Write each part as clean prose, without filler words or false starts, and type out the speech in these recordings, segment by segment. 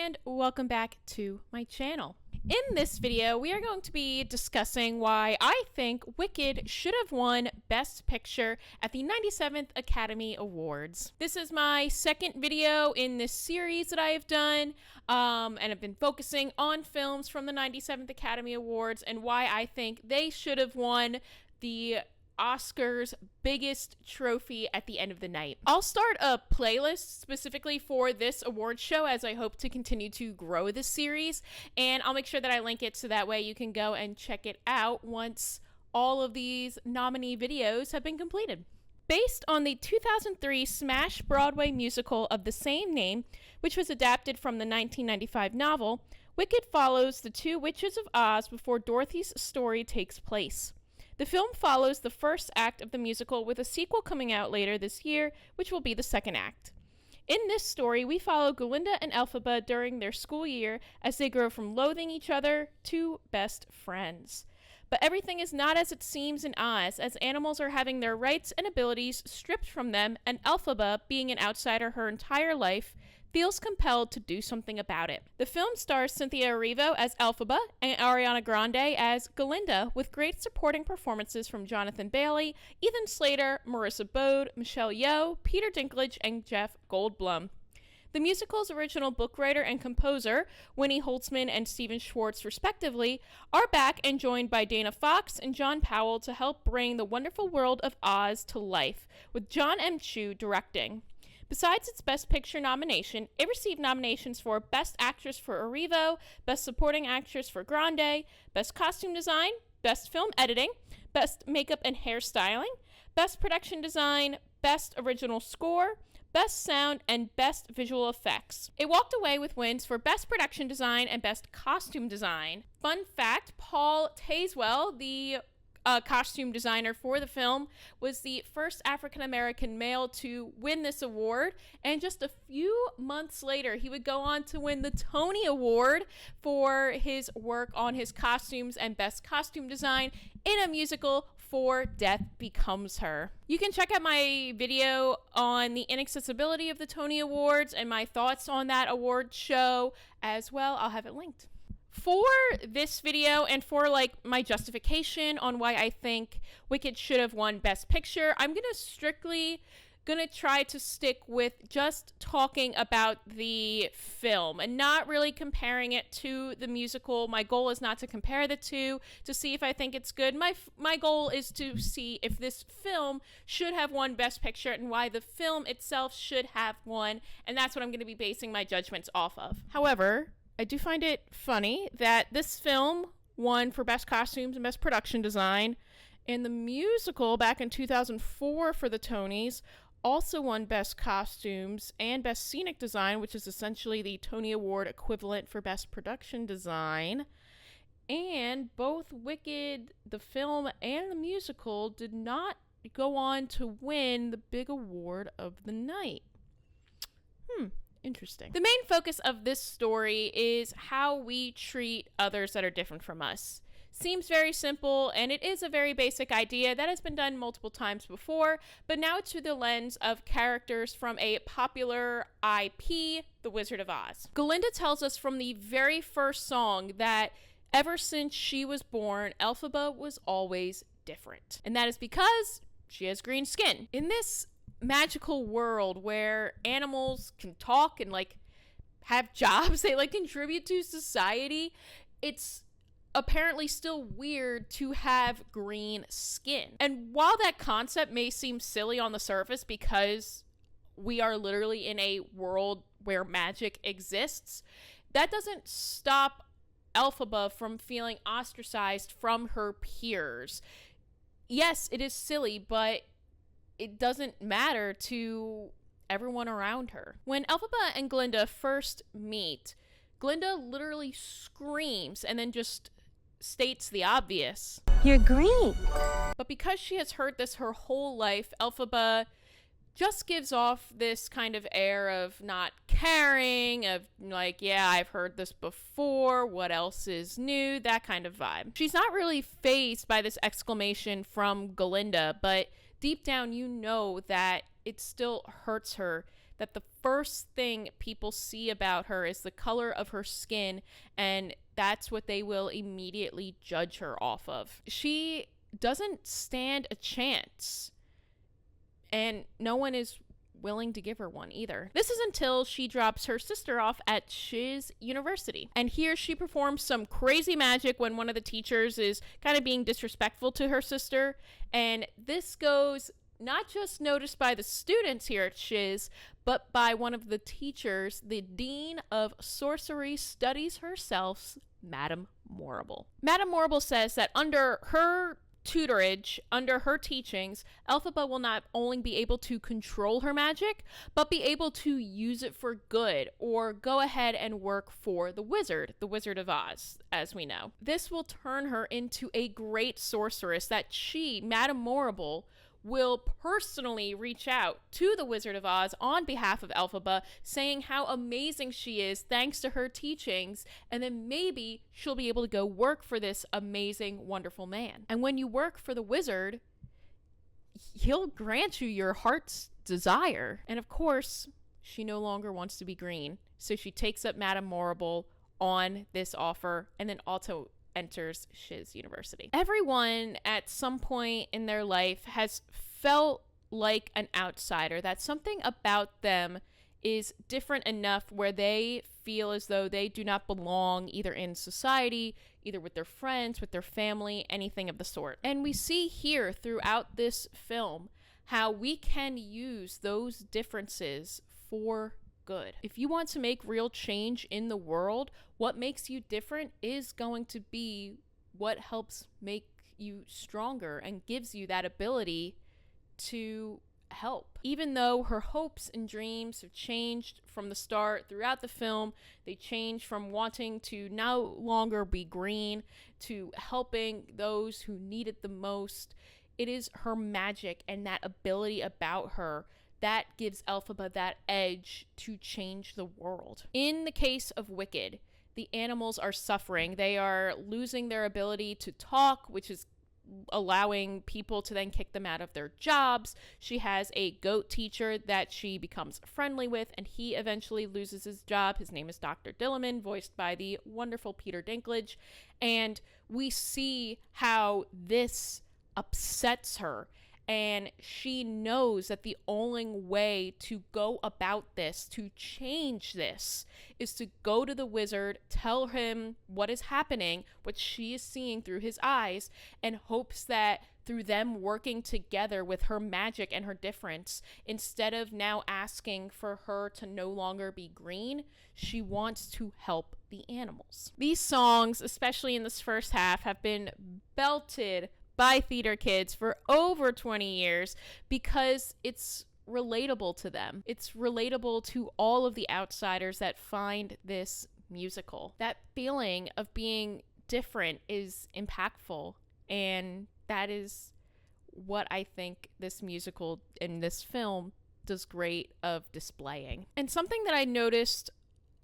and welcome back to my channel. In this video, we are going to be discussing why I think Wicked should have won Best Picture at the 97th Academy Awards. This is my second video in this series that I have done, and I've been focusing on films from the 97th Academy Awards and why I think they should have won the Oscars' biggest trophy at the end of the night. I'll start a playlist specifically for this award show as I hope to continue to grow this series, and I'll make sure that I link it so that way you can go and check it out once all of these nominee videos have been completed. Based on the 2003 smash Broadway musical of the same name, which was adapted from the 1995 novel, Wicked follows the two Witches of Oz before Dorothy's story takes place. The film follows the first act of the musical with a sequel coming out later this year, which will be the second act. In this story, we follow Glinda and Elphaba during their school year as they grow from loathing each other to best friends. But everything is not as it seems in Oz, as animals are having their rights and abilities stripped from them, and Elphaba, being an outsider her entire life, feels compelled to do something about it. The film stars Cynthia Erivo as Elphaba and Ariana Grande as Glinda, with great supporting performances from Jonathan Bailey, Ethan Slater, Marissa Bode, Michelle Yeoh, Peter Dinklage, and Jeff Goldblum. The musical's original book writer and composer, Winnie Holtzman and Stephen Schwartz respectively, are back and joined by Dana Fox and John Powell to help bring the wonderful world of Oz to life, with John M. Chu directing. Besides its Best Picture nomination, it received nominations for Best Actress for Erivo, Best Supporting Actress for Grande, Best Costume Design, Best Film Editing, Best Makeup and Hairstyling, Best Production Design, Best Original Score, Best Sound, and Best Visual Effects. It walked away with wins for Best Production Design and Best Costume Design. Fun fact, Paul Tazewell, the costume designer for the film, was the first African-American male to win this award, and just a few months later he would go on to win the Tony Award for his work on his costumes and best costume design in a musical For Death Becomes Her. You can check out my video on the inaccessibility of the Tony Awards and my thoughts on that award show as well. I'll have it linked. For this video and for my justification on why I think Wicked should have won Best Picture, I'm strictly gonna try to stick with just talking about the film and not really comparing it to the musical. My goal is not to compare the two to see if I think it's good. My goal is to see if this film should have won Best Picture and why the film itself should have won, and that's what I'm going to be basing my judgments off of. However, I do find it funny that this film won for Best Costumes and Best Production Design, and the musical back in 2004 for the Tonys also won Best Costumes and Best Scenic Design, which is essentially the Tony Award equivalent for Best Production Design. And both Wicked, the film, and the musical did not go on to win the big award of the night. Interesting. The main focus of this story is how we treat others that are different from us. Seems very simple, and it is a very basic idea that has been done multiple times before, but now it's through the lens of characters from a popular IP, The Wizard of Oz. Glinda tells us from the very first song that ever since she was born, Elphaba was always different. And that is because she has green skin. In this magical world where animals can talk and have jobs, they contribute to society, it's apparently still weird to have green skin. And while that concept may seem silly on the surface because we are literally in a world where magic exists, that doesn't stop Elphaba from feeling ostracized from her peers. Yes, it is silly, but it doesn't matter to everyone around her. When Elphaba and Glinda first meet, Glinda literally screams and then just states the obvious. You're green. But because she has heard this her whole life, Elphaba just gives off this kind of air of not caring, of yeah, I've heard this before, what else is new, that kind of vibe. She's not really fazed by this exclamation from Glinda, but deep down you know that it still hurts her that the first thing people see about her is the color of her skin, and that's what they will immediately judge her off of. She doesn't stand a chance, and no one is willing to give her one either. This is until she drops her sister off at Shiz University. And here she performs some crazy magic when one of the teachers is kind of being disrespectful to her sister. And this goes not just noticed by the students here at Shiz, but by one of the teachers, the Dean of Sorcery Studies herself, Madame Morrible. Madame Morrible says that under her tutorage, under her teachings, Elphaba will not only be able to control her magic, but be able to use it for good, or go ahead and work for the Wizard of Oz, as we know. This will turn her into a great sorceress that she, Madame Morrible, will personally reach out to the Wizard of Oz on behalf of Elphaba, saying how amazing she is thanks to her teachings, and then maybe she'll be able to go work for this amazing, wonderful man. And when you work for the wizard, he'll grant you your heart's desire. And of course, she no longer wants to be green, so she takes up Madame Morrible on this offer, and then also enters Shiz University. Everyone at some point in their life has felt like an outsider, that something about them is different enough where they feel as though they do not belong either in society, either with their friends, with their family, anything of the sort. And we see here throughout this film how we can use those differences for good. If you want to make real change in the world, what makes you different is going to be what helps make you stronger and gives you that ability to help. Even though her hopes and dreams have changed from the start throughout the film, they change from wanting to no longer be green to helping those who need it the most. It is her magic and that ability about her that gives Elphaba that edge to change the world. In the case of Wicked, the animals are suffering. They are losing their ability to talk, which is allowing people to then kick them out of their jobs. She has a goat teacher that she becomes friendly with, and he eventually loses his job. His name is Dr. Dilliman, voiced by the wonderful Peter Dinklage. And we see how this upsets her. And she knows that the only way to go about this, to change this, is to go to the wizard, tell him what is happening, what she is seeing through his eyes, and hopes that through them working together with her magic and her difference, instead of now asking for her to no longer be green, she wants to help the animals. These songs, especially in this first half, have been belted by theater kids for over 20 years because it's relatable to them. It's relatable to all of the outsiders that find this musical. That feeling of being different is impactful, and that is what I think this musical and this film does great of displaying. And something that I noticed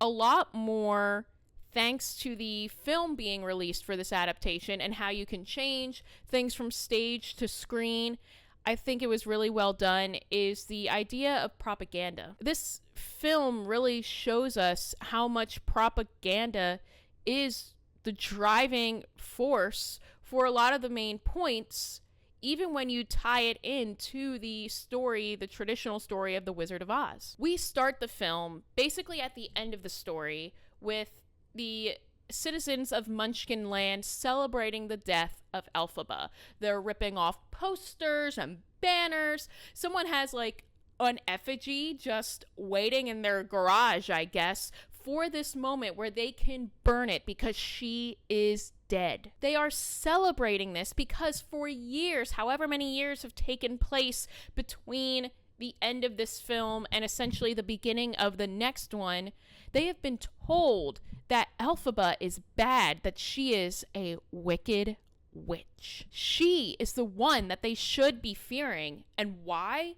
a lot more thanks to the film being released for this adaptation and how you can change things from stage to screen, I think it was really well done, is the idea of propaganda. This film really shows us how much propaganda is the driving force for a lot of the main points, even when you tie it into the story, the traditional story of the Wizard of Oz. We start the film basically at the end of the story with the citizens of Munchkin Land celebrating the death of Elphaba. They're ripping off posters and banners. Someone has like an effigy just waiting in their garage, I guess, for this moment where they can burn it because she is dead. They are celebrating this because for years, however many years have taken place between the end of this film and essentially the beginning of the next one, they have been told that Elphaba is bad, that she is a wicked witch. She is the one that they should be fearing. And why?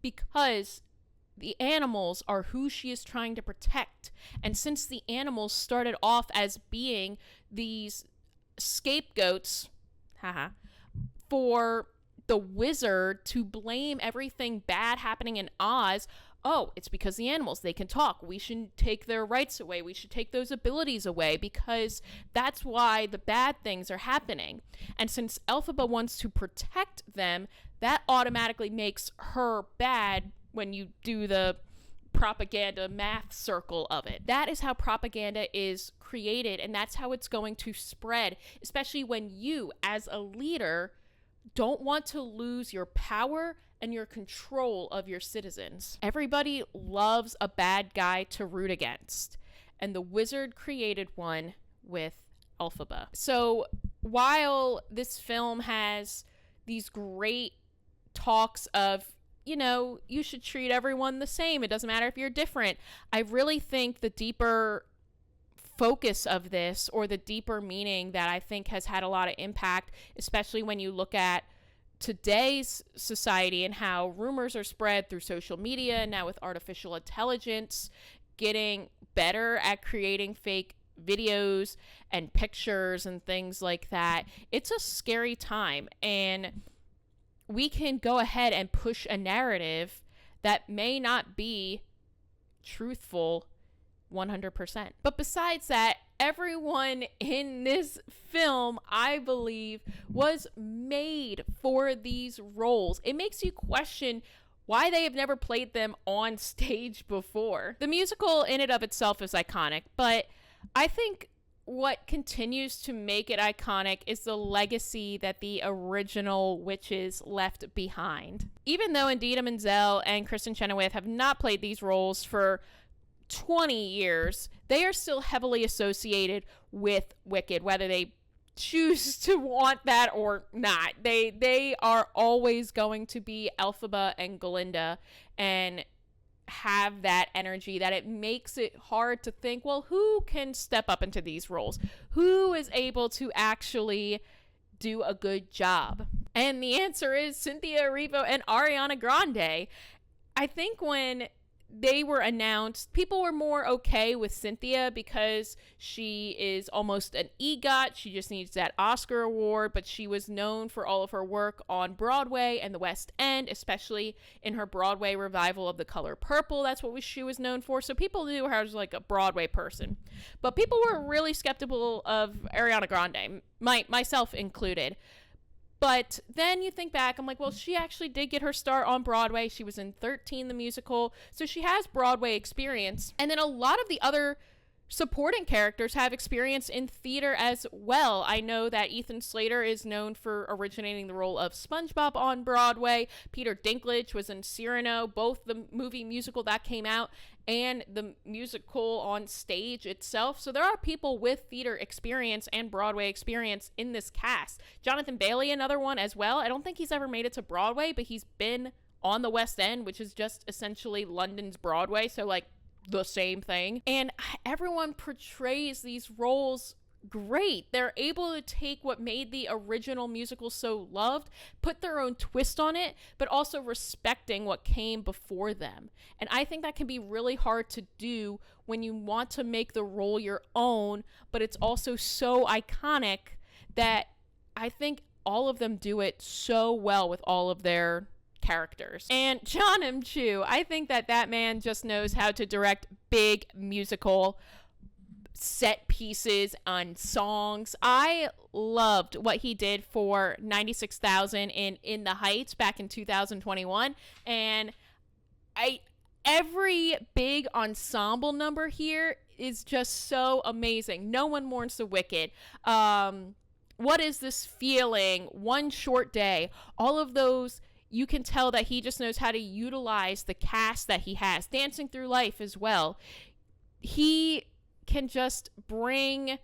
Because the animals are who she is trying to protect. And since the animals started off as being these scapegoats, for the wizard to blame everything bad happening in Oz oh, it's because the animals, they can talk. We shouldn't take their rights away. We should take those abilities away because that's why the bad things are happening. And since Elphaba wants to protect them, that automatically makes her bad when you do the propaganda math circle of it. That is how propaganda is created, and that's how it's going to spread, especially when you, as a leader, don't want to lose your power and your control of your citizens. Everybody loves a bad guy to root against, and the wizard created one with Elphaba. So while this film has these great talks of, you know, you should treat everyone the same, it doesn't matter if you're different, I really think the deeper focus of this, or the deeper meaning that I think has had a lot of impact, especially when you look at today's society and how rumors are spread through social media, and now with artificial intelligence getting better at creating fake videos and pictures and things like that. It's a scary time, and we can go ahead and push a narrative that may not be truthful 100%. But besides that, everyone in this film, I believe, was made for these roles. It makes you question why they have never played them on stage before. The musical in and of itself is iconic, but I think what continues to make it iconic is the legacy that the original witches left behind. Even though Idina Menzel and Kristen Chenoweth have not played these roles for 20 years, they are still heavily associated with Wicked, whether they choose to want that or not. They are always going to be Elphaba and Glinda, and have that energy that it makes it hard to think, well, who can step up into these roles? Who is able to actually do a good job? And the answer is Cynthia Erivo and Ariana Grande. I think when they were announced, people were more okay with Cynthia because she is almost an EGOT. She just needs that Oscar award, but she was known for all of her work on Broadway and the West End, especially in her Broadway revival of The Color Purple. That's what she was known for. So people knew her as like a Broadway person. But people were really skeptical of Ariana Grande, myself included. But then you think back, I'm like, well, she actually did get her start on Broadway. She was in 13, the musical. So she has Broadway experience. And then a lot of the other supporting characters have experience in theater as well. I know that Ethan Slater is known for originating the role of SpongeBob on Broadway. Peter Dinklage was in Cyrano, both the movie musical that came out and the musical on stage itself. So there are people with theater experience and Broadway experience in this cast. Jonathan Bailey, another one as well. I don't think he's ever made it to Broadway, but he's been on the West End, which is just essentially London's Broadway. So like the same thing. And everyone portrays these roles great. They're able to take what made the original musical so loved, put their own twist on it, but also respecting what came before them. And I think that can be really hard to do when you want to make the role your own, but it's also so iconic that I think all of them do it so well with all of their characters. And John M. Chu, I think that man just knows how to direct big musical set pieces on songs. I loved what he did for 96,000 in the Heights back in 2021, and every big ensemble number here is just so amazing. No One Mourns the Wicked, What Is This Feeling, One Short Day, all of those. You can tell that he just knows how to utilize the cast that he has. Dancing Through Life as well. He can just bring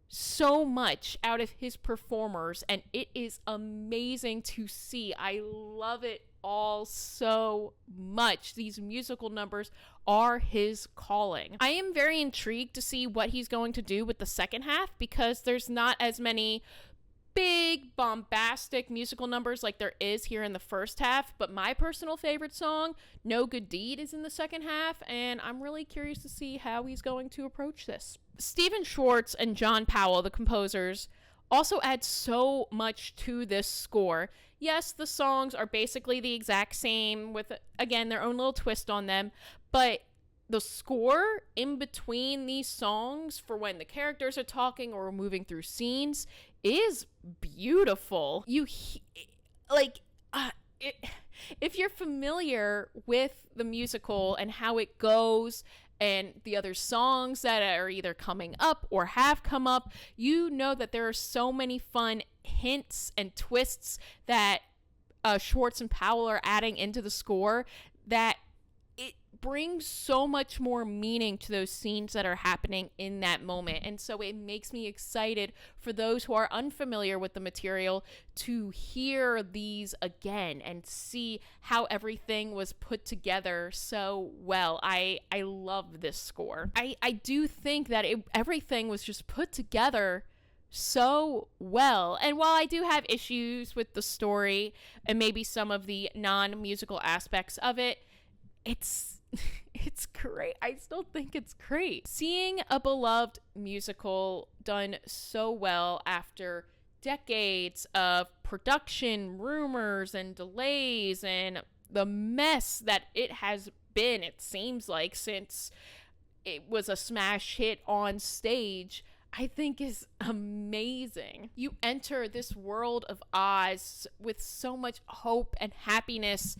so much out of his performers, and it is amazing to see. I love it all so much. These musical numbers are his calling. I am very intrigued to see what he's going to do with the second half, because there's not as many big bombastic musical numbers like there is here in the first half, but my personal favorite song, No Good Deed, is in the second half, and I'm really curious to see how he's going to approach this. Stephen Schwartz and John Powell, the composers, also adds so much to this score. Yes, the songs are basically the exact same with, again, their own little twist on them, but the score in between these songs for when the characters are talking or moving through scenes is beautiful. If you're familiar with the musical and how it goes and the other songs that are either coming up or have come up, you know that there are so many fun hints and twists that Schwartz and Powell are adding into the score that it brings so much more meaning to those scenes that are happening in that moment. And so it makes me excited for those who are unfamiliar with the material to hear these again and see how everything was put together so well. I love this score. I do think that everything was just put together so well. And while I do have issues with the story and maybe some of the non-musical aspects of it, it's great. I still think it's great. Seeing a beloved musical done so well after decades of production rumors and delays and the mess that it has been, it seems like, since it was a smash hit on stage, I think is amazing. You enter this world of Oz with so much hope and happiness,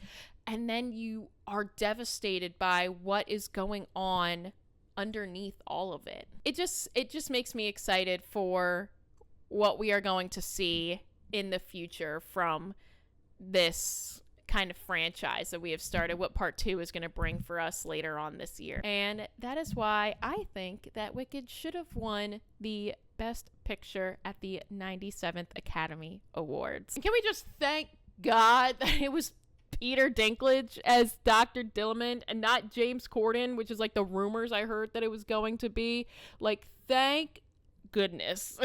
and then you are devastated by what is going on underneath all of it. It just makes me excited for what we are going to see in the future from this kind of franchise that we have started, what part 2 is going to bring for us later on this year. And that is why I think that Wicked should have won the Best Picture at the 97th Academy Awards. And can we just thank God that it was Peter Dinklage as Dr. Dillamond and not James Corden, which is like the rumors I heard that it was going to be. Like, thank goodness.